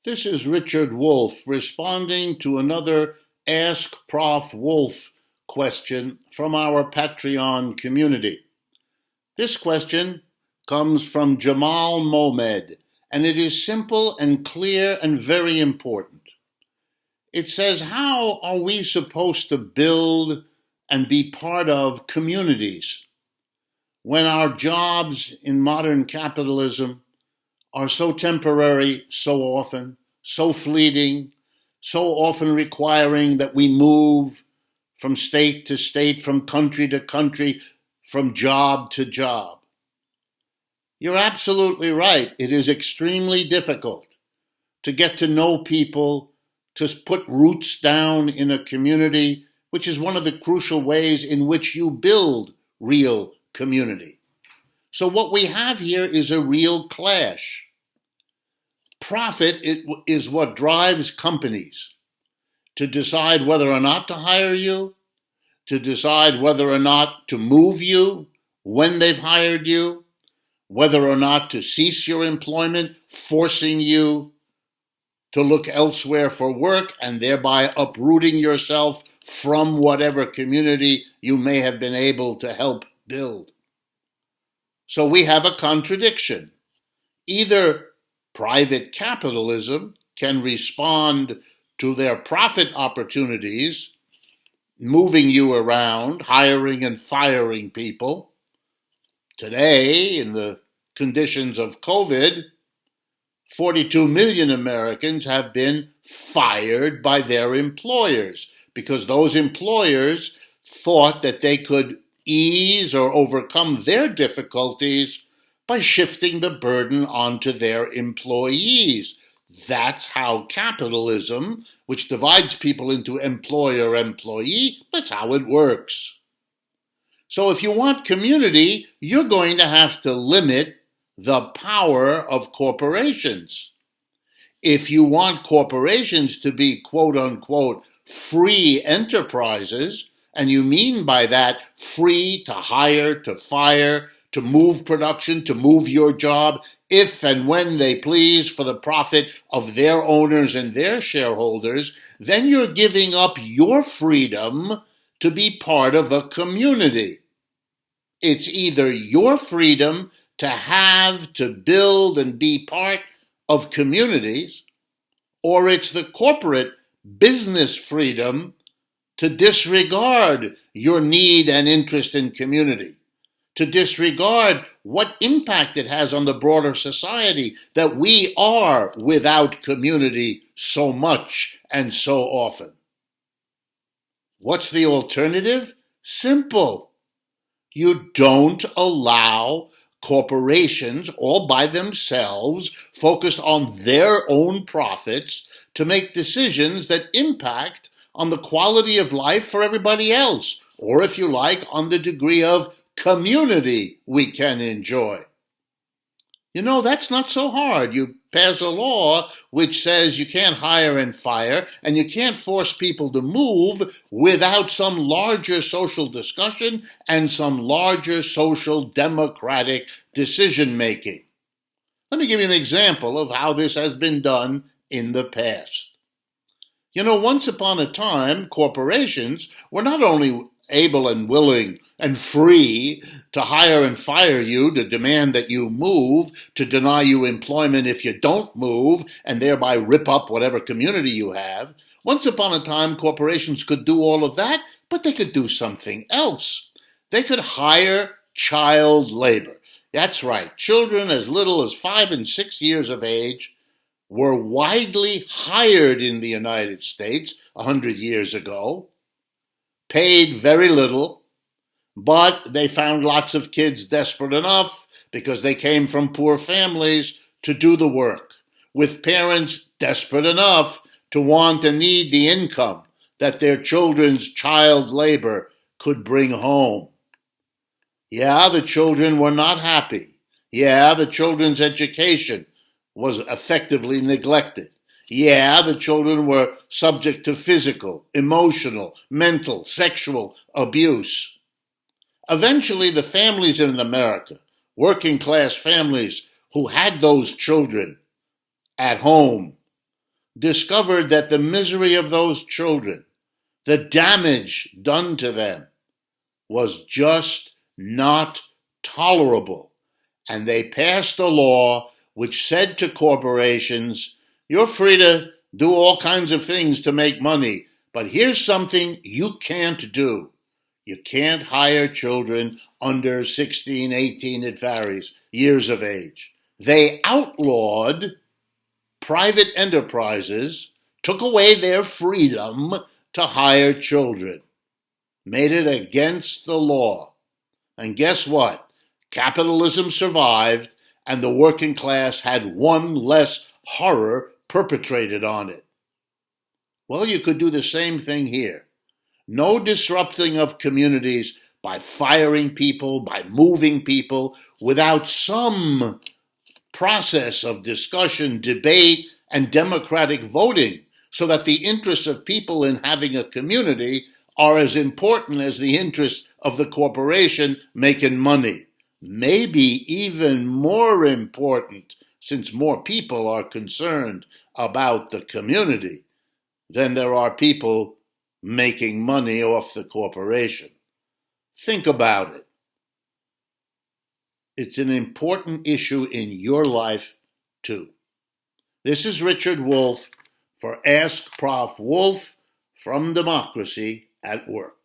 This is Richard Wolff responding to another Ask Prof Wolff question from our Patreon community. This question comes from Jamal Mohamed, and it is simple and clear and very important. It says, how are we supposed to build and be part of communities when our jobs in modern capitalism are so temporary, so often, so fleeting, so often requiring that we move from state to state, from country to country, from job to job? You're absolutely right. It is extremely difficult to get to know people, to put roots down in a community, which is one of the crucial ways in which you build real community. So what we have here is a real clash. Profit is what drives companies to decide whether or not to hire you, to decide whether or not to move you when they've hired you, whether or not to cease your employment, forcing you to look elsewhere for work and thereby uprooting yourself from whatever community you may have been able to help build. So we have a contradiction. Either private capitalism can respond to their profit opportunities, moving you around, hiring and firing people. Today, in the conditions of COVID, 42 million Americans have been fired by their employers because those employers thought that they could ease or overcome their difficulties by shifting the burden onto their employees. That's how capitalism, which divides people into employer-employee, that's how it works. So if you want community, you're going to have to limit the power of corporations. If you want corporations to be quote-unquote free enterprises, and you mean by that free to hire, to fire, to move production, to move your job, if and when they please for the profit of their owners and their shareholders, then you're giving up your freedom to be part of a community. It's either your freedom to have, to build and be part of communities, or it's the corporate business freedom to disregard your need and interest in community, to disregard what impact it has on the broader society that we are without community so much and so often. What's the alternative? Simple. You don't allow corporations all by themselves, focused on their own profits, to make decisions that impact on the quality of life for everybody else, or if you like, on the degree of community we can enjoy. You know, that's not so hard. You pass a law which says you can't hire and fire, and you can't force people to move without some larger social discussion and some larger social democratic decision-making. Let me give you an example of how this has been done in the past. You know, once upon a time, corporations were not only able and willing and free to hire and fire you, to demand that you move, to deny you employment if you don't move, and thereby rip up whatever community you have. Once upon a time, corporations could do all of that, but they could do something else. They could hire child labor. That's right, children as little as 5 and 6 years of age were widely hired in the United States 100 years ago, paid very little, but they found lots of kids desperate enough, because they came from poor families, to do the work, with parents desperate enough to want and need the income that their children's child labor could bring home. Yeah, the children were not happy. Yeah, the children's education was effectively neglected. Yeah, the children were subject to physical, emotional, mental, sexual abuse. Eventually, the families in America, working class families who had those children at home, discovered that the misery of those children, the damage done to them, was just not tolerable. And they passed a law which said to corporations, you're free to do all kinds of things to make money, but here's something you can't do. You can't hire children under 16, 18, it varies, years of age. They outlawed private enterprises, took away their freedom to hire children, made it against the law. And guess what? Capitalism survived, and the working class had one less horror perpetrated on it. Well, you could do the same thing here. No disrupting of communities by firing people, by moving people, without some process of discussion, debate, and democratic voting, so that the interests of people in having a community are as important as the interests of the corporation making money. Maybe even more important, since more people are concerned about the community than there are people making money off the corporation. Think about it. It's an important issue in your life, too. This is Richard Wolff for Ask Prof. Wolff from Democracy at Work.